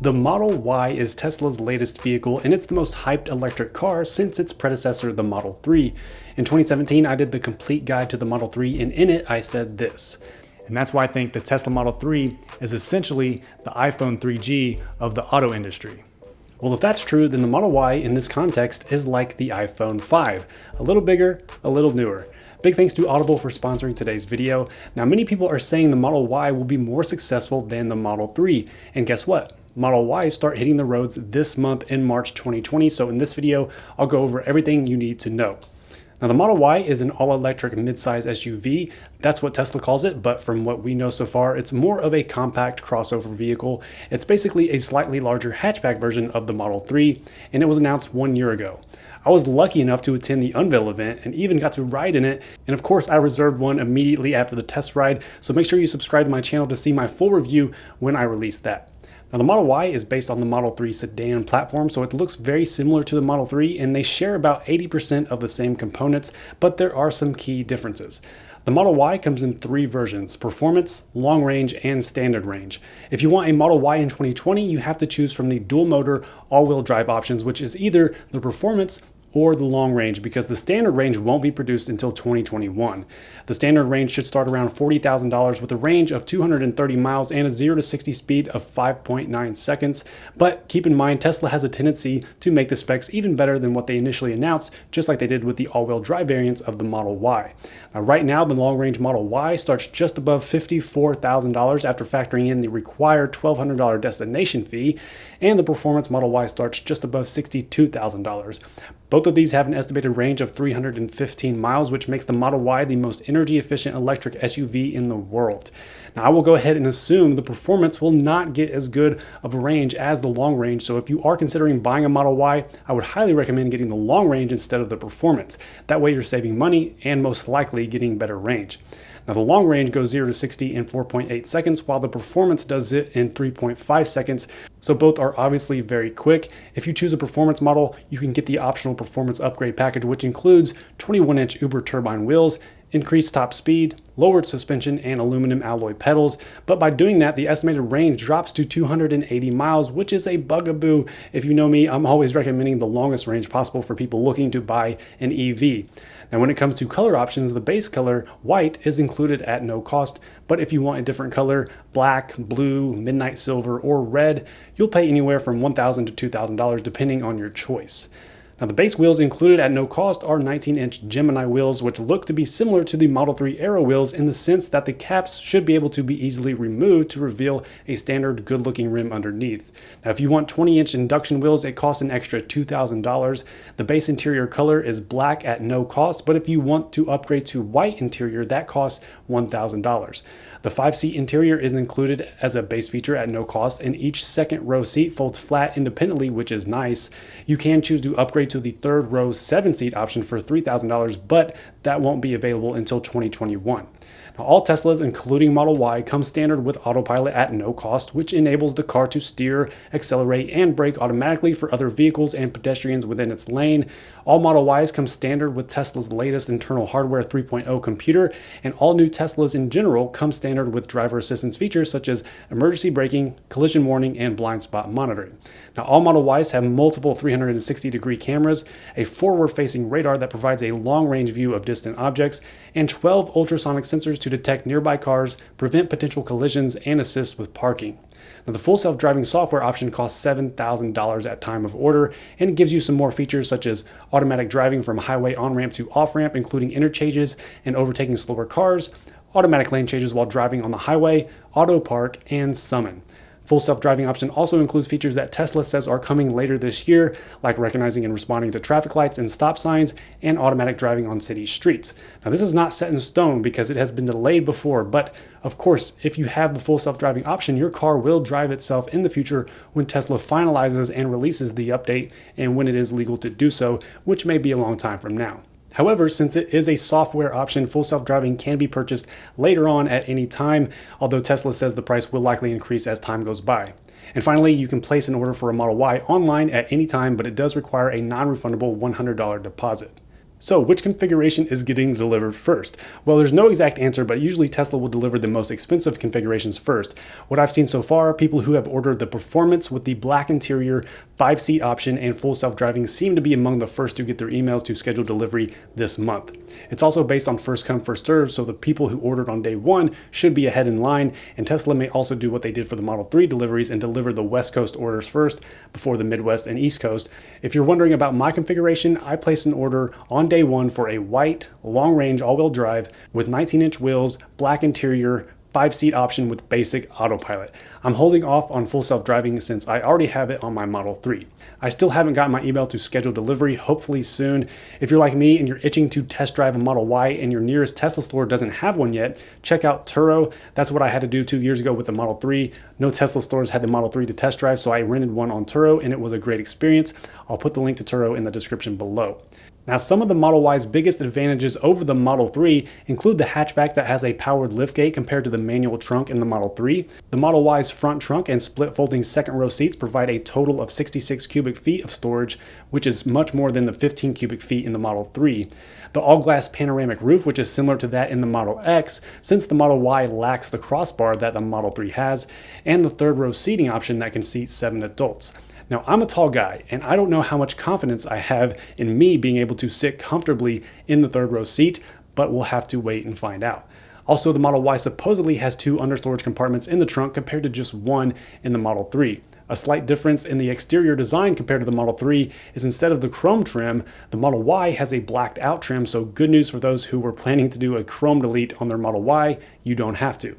The Model Y is Tesla's latest vehicle, and it's the most hyped electric car since its predecessor, the Model 3. In 2017, I did the complete guide to the Model 3, and in it, I said this. And that's why I think the Tesla Model 3 is essentially the iPhone 3G of the auto industry. Well, if that's true, then the Model Y in this context is like the iPhone 5, a little bigger, a little newer. Big thanks to Audible for sponsoring today's video. Now, many people are saying the Model Y will be more successful than the Model 3, and guess what? Model Ys start hitting the roads this month in March 2020, so in this video, I'll go over everything you need to know. Now, the Model Y is an all-electric midsize SUV. That's what Tesla calls it, but from what we know so far, it's more of a compact crossover vehicle. It's basically a slightly larger hatchback version of the Model 3, and it was announced 1 year ago. I was lucky enough to attend the unveil event and even got to ride in it, and of course I reserved one immediately after the test ride, so make sure you subscribe to my channel to see my full review when I release that. Now, the Model Y is based on the Model 3 sedan platform, so it looks very similar to the Model 3, and they share about 80% of the same components, but there are some key differences. The Model Y comes in 3 versions: Performance, Long Range, and Standard Range. If you want a Model Y in 2020, you have to choose from the dual motor all-wheel drive options, which is either the Performance or the Long Range, because the Standard Range won't be produced until 2021. The Standard Range should start around $40,000 with a range of 230 miles and a 0 to 60 speed of 5.9 seconds. But keep in mind, Tesla has a tendency to make the specs even better than what they initially announced, just like they did with the all-wheel drive variants of the Model Y. Now, right now, the Long Range Model Y starts just above $54,000 after factoring in the required $1,200 destination fee, and the Performance Model Y starts just above $62,000. Both of these have an estimated range of 315 miles, which makes the Model Y the most energy efficient electric SUV in the world. Now, I will go ahead and assume the Performance will not get as good of a range as the Long Range, so if you are considering buying a Model Y, I would highly recommend getting the Long Range instead of the Performance. That way you're saving money and most likely getting better range. Now, the Long Range goes 0 to 60 in 4.8 seconds, while the Performance does it in 3.5 seconds. So both are obviously very quick. If you choose a Performance model, you can get the optional Performance upgrade package, which includes 21-inch Überturbine wheels, increased top speed, lowered suspension, and aluminum alloy pedals. But by doing that, the estimated range drops to 280 miles, which is a bugaboo. If you know me, I'm always recommending the longest range possible for people looking to buy an EV. Now, when it comes to color options, the base color, white, is included at no cost, but if you want a different color, black, blue, midnight silver, or red, you'll pay anywhere from $1,000 to $2,000 depending on your choice. Now, the base wheels included at no cost are 19-inch Gemini wheels, which look to be similar to the Model 3 Aero wheels in the sense that the caps should be able to be easily removed to reveal a standard good-looking rim underneath. Now, if you want 20-inch induction wheels, it costs an extra $2,000. The base interior color is black at no cost, but if you want to upgrade to white interior, that costs $1,000. The 5-seat interior is included as a base feature at no cost, and each second row seat folds flat independently, which is nice. You can choose to upgrade to the third row 7-seat option for $3,000, but that won't be available until 2021. Now, all Teslas, including Model Y, come standard with autopilot at no cost, which enables the car to steer, accelerate, and brake automatically for other vehicles and pedestrians within its lane. All Model Ys come standard with Tesla's latest internal hardware 3.0 computer, and all new Teslas in general come standard with driver assistance features such as emergency braking, collision warning, and blind spot monitoring. Now, all Model Ys have multiple 360-degree cameras, a forward-facing radar that provides a long-range view of distant objects, and 12 ultrasonic sensors to detect nearby cars, prevent potential collisions, and assist with parking. Now, the full self-driving software option costs $7,000 at time of order, and it gives you some more features such as automatic driving from highway on-ramp to off-ramp, including interchanges and overtaking slower cars, automatic lane changes while driving on the highway, Autopark, and Summon. Full self-driving option also includes features that Tesla says are coming later this year, like recognizing and responding to traffic lights and stop signs, and automatic driving on city streets. Now, this is not set in stone because it has been delayed before, but of course, if you have the full self-driving option, your car will drive itself in the future when Tesla finalizes and releases the update and when it is legal to do so, which may be a long time from now. However, since it is a software option, full self-driving can be purchased later on at any time, although Tesla says the price will likely increase as time goes by. And finally, you can place an order for a Model Y online at any time, but it does require a non-refundable $100 deposit. So which configuration is getting delivered first? Well, there's no exact answer, but usually Tesla will deliver the most expensive configurations first. What I've seen so far, people who have ordered the Performance with the black interior, 5-seat option, and full self-driving seem to be among the first to get their emails to schedule delivery this month. It's also based on first come, first serve, so the people who ordered on day one should be ahead in line, and Tesla may also do what they did for the Model 3 deliveries and deliver the West Coast orders first before the Midwest and East Coast. If you're wondering about my configuration, I placed an order on day one for a white, long-range all-wheel drive with 19-inch wheels, black interior, 5-seat option with basic autopilot. I'm holding off on full self-driving since I already have it on my Model 3. I still haven't gotten my email to schedule delivery, hopefully soon. If you're like me and you're itching to test drive a Model Y and your nearest Tesla store doesn't have one yet, check out Turo. That's what I had to do 2 years ago with the Model 3. No Tesla stores had the Model 3 to test drive, so I rented one on Turo and it was a great experience. I'll put the link to Turo in the description below. Now, some of the Model Y's biggest advantages over the Model 3 include the hatchback that has a powered liftgate compared to the manual trunk in the Model 3. The Model Y's front trunk and split folding second row seats provide a total of 66 cubic feet of storage, which is much more than the 15 cubic feet in the Model 3. The all-glass panoramic roof, which is similar to that in the Model X, since the Model Y lacks the crossbar that the Model 3 has, and the third row seating option that can seat 7 adults. Now, I'm a tall guy, and I don't know how much confidence I have in me being able to sit comfortably in the third row seat, but we'll have to wait and find out. Also, the Model Y supposedly has 2 understorage compartments in the trunk compared to just 1 in the Model 3. A slight difference in the exterior design compared to the Model 3 is instead of the chrome trim, the Model Y has a blacked out trim, so good news for those who were planning to do a chrome delete on their Model Y, you don't have to.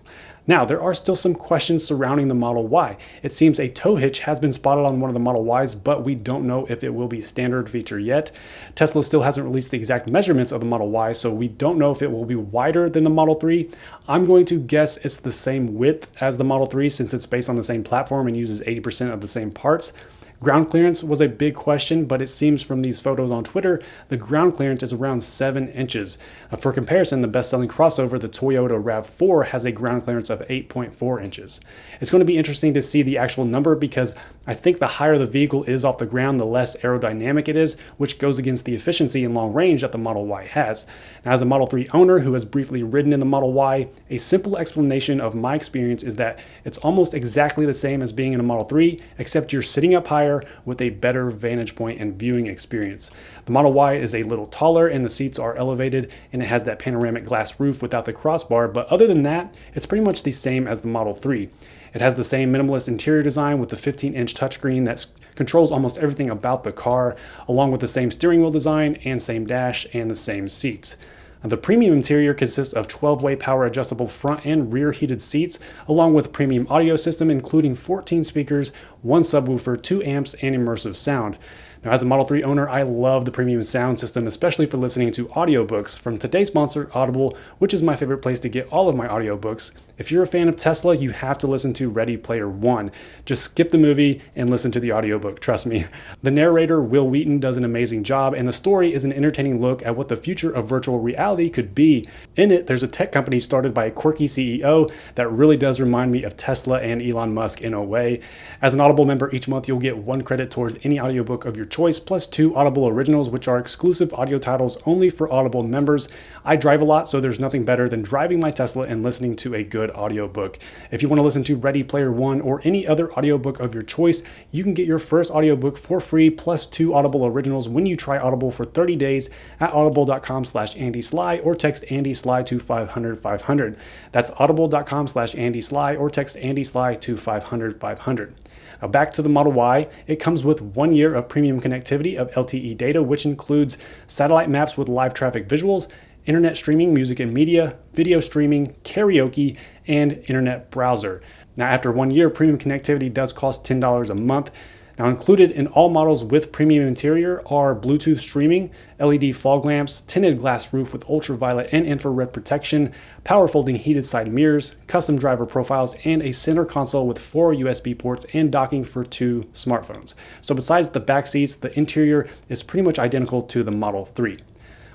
Now, there are still some questions surrounding the Model Y. It seems a tow hitch has been spotted on one of the Model Ys, but we don't know if it will be a standard feature yet. Tesla still hasn't released the exact measurements of the Model Y, so we don't know if it will be wider than the Model 3. I'm going to guess it's the same width as the Model 3 since it's based on the same platform and uses 80% of the same parts. Ground clearance was a big question, but it seems from these photos on Twitter, the ground clearance is around 7 inches. For comparison, the best-selling crossover, the Toyota RAV4, has a ground clearance of 8.4 inches. It's going to be interesting to see the actual number because I think the higher the vehicle is off the ground, the less aerodynamic it is, which goes against the efficiency and long range that the Model Y has. Now, as a Model 3 owner who has briefly ridden in the Model Y, a simple explanation of my experience is that it's almost exactly the same as being in a Model 3, except you're sitting up higher with a better vantage point and viewing experience. The Model Y is a little taller and the seats are elevated and it has that panoramic glass roof without the crossbar, but other than that, it's pretty much the same as the Model 3. It has the same minimalist interior design with the 15-inch touchscreen that controls almost everything about the car, along with the same steering wheel design and same dash and the same seats. The premium interior consists of 12-way power adjustable front and rear heated seats, along with a premium audio system including 14 speakers, 1 subwoofer, 2 amps, and immersive sound. Now, as a Model 3 owner, I love the premium sound system, especially for listening to audiobooks from today's sponsor, Audible, which is my favorite place to get all of my audiobooks. If you're a fan of Tesla, you have to listen to Ready Player One. Just skip the movie and listen to the audiobook, trust me. The narrator, Will Wheaton, does an amazing job, and the story is an entertaining look at what the future of virtual reality could be. In it, there's a tech company started by a quirky CEO that really does remind me of Tesla and Elon Musk in a way. As an Audible member, each month you'll get 1 credit towards any audiobook of your choice, plus 2 Audible originals, which are exclusive audio titles only for Audible members. I drive a lot, so there's nothing better than driving my Tesla and listening to a good audiobook. If you want to listen to Ready Player One or any other audiobook of your choice, you can get your first audiobook for free plus 2 Audible originals when you try Audible for 30 days at audible.com/AndySlye or text AndySlye to 500-500. That's audible.com/AndySlye or text AndySlye to 500-500. Now back to the Model Y, it comes with 1 year of premium connectivity of LTE data, which includes satellite maps with live traffic visuals, internet streaming, music and media, video streaming, karaoke, and internet browser. Now after 1 year, premium connectivity does cost $10 a month. Now included in all models with premium interior are Bluetooth streaming, LED fog lamps, tinted glass roof with ultraviolet and infrared protection, power folding heated side mirrors, custom driver profiles, and a center console with 4 USB ports and docking for 2 smartphones. So besides the back seats, the interior is pretty much identical to the Model 3.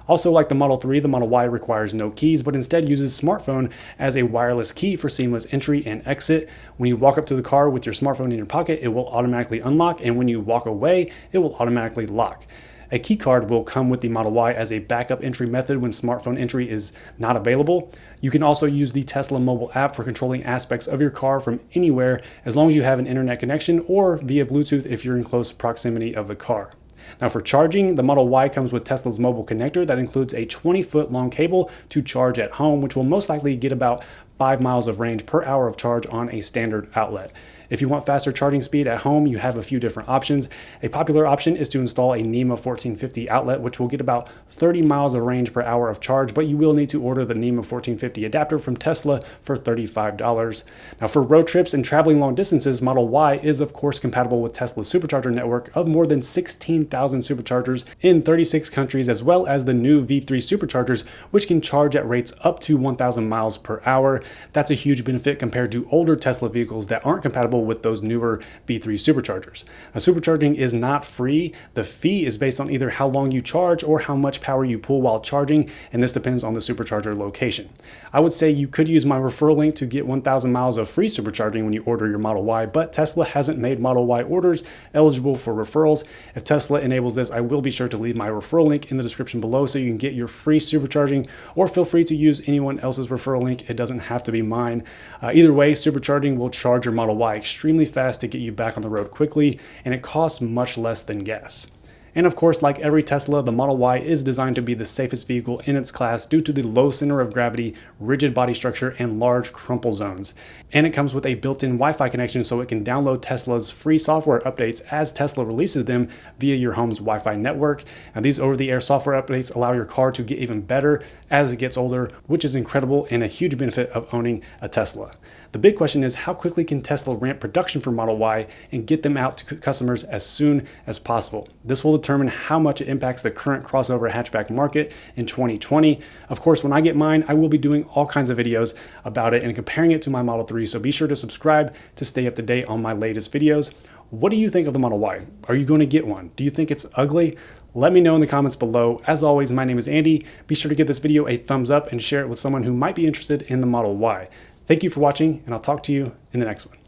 Also, like the Model 3, the Model Y requires no keys, but instead uses smartphone as a wireless key for seamless entry and exit. When you walk up to the car with your smartphone in your pocket, it will automatically unlock, and when you walk away, it will automatically lock. A key card will come with the Model Y as a backup entry method when smartphone entry is not available. You can also use the Tesla mobile app for controlling aspects of your car from anywhere as long as you have an internet connection or via Bluetooth if you're in close proximity of the car. Now for charging, the Model Y comes with Tesla's mobile connector that includes a 20-foot long cable to charge at home, which will most likely get about 5 miles of range per hour of charge on a standard outlet. If you want faster charging speed at home, you have a few different options. A popular option is to install a NEMA 1450 outlet, which will get about 30 miles of range per hour of charge, but you will need to order the NEMA 1450 adapter from Tesla for $35. Now for road trips and traveling long distances, Model Y is of course compatible with Tesla's supercharger network of more than 16,000 superchargers in 36 countries, as well as the new V3 superchargers, which can charge at rates up to 1,000 miles per hour. That's a huge benefit compared to older Tesla vehicles that aren't compatible with those newer V3 superchargers. Now, supercharging is not free. The fee is based on either how long you charge or how much power you pull while charging, and this depends on the supercharger location. I would say you could use my referral link to get 1,000 miles of free supercharging when you order your Model Y, but Tesla hasn't made Model Y orders eligible for referrals. If Tesla enables this, I will be sure to leave my referral link in the description below so you can get your free supercharging, or feel free to use anyone else's referral link. It doesn't have to be mine. Either way, supercharging will charge your Model Y extremely fast to get you back on the road quickly, and it costs much less than gas. And of course, like every Tesla, the Model Y is designed to be the safest vehicle in its class due to the low center of gravity, rigid body structure, and large crumple zones. And it comes with a built-in Wi-Fi connection so it can download Tesla's free software updates as Tesla releases them via your home's Wi-Fi network. And these over-the-air software updates allow your car to get even better as it gets older, which is incredible and a huge benefit of owning a Tesla. The big question is, how quickly can Tesla ramp production for Model Y and get them out to customers as soon as possible? This will determine how much it impacts the current crossover hatchback market in 2020. Of course, when I get mine, I will be doing all kinds of videos about it and comparing it to my Model 3, so be sure to subscribe to stay up to date on my latest videos. What do you think of the Model Y? Are you going to get one? Do you think it's ugly? Let me know in the comments below. As always, my name is Andy. Be sure to give this video a thumbs up and share it with someone who might be interested in the Model Y. Thank you for watching, and I'll talk to you in the next one.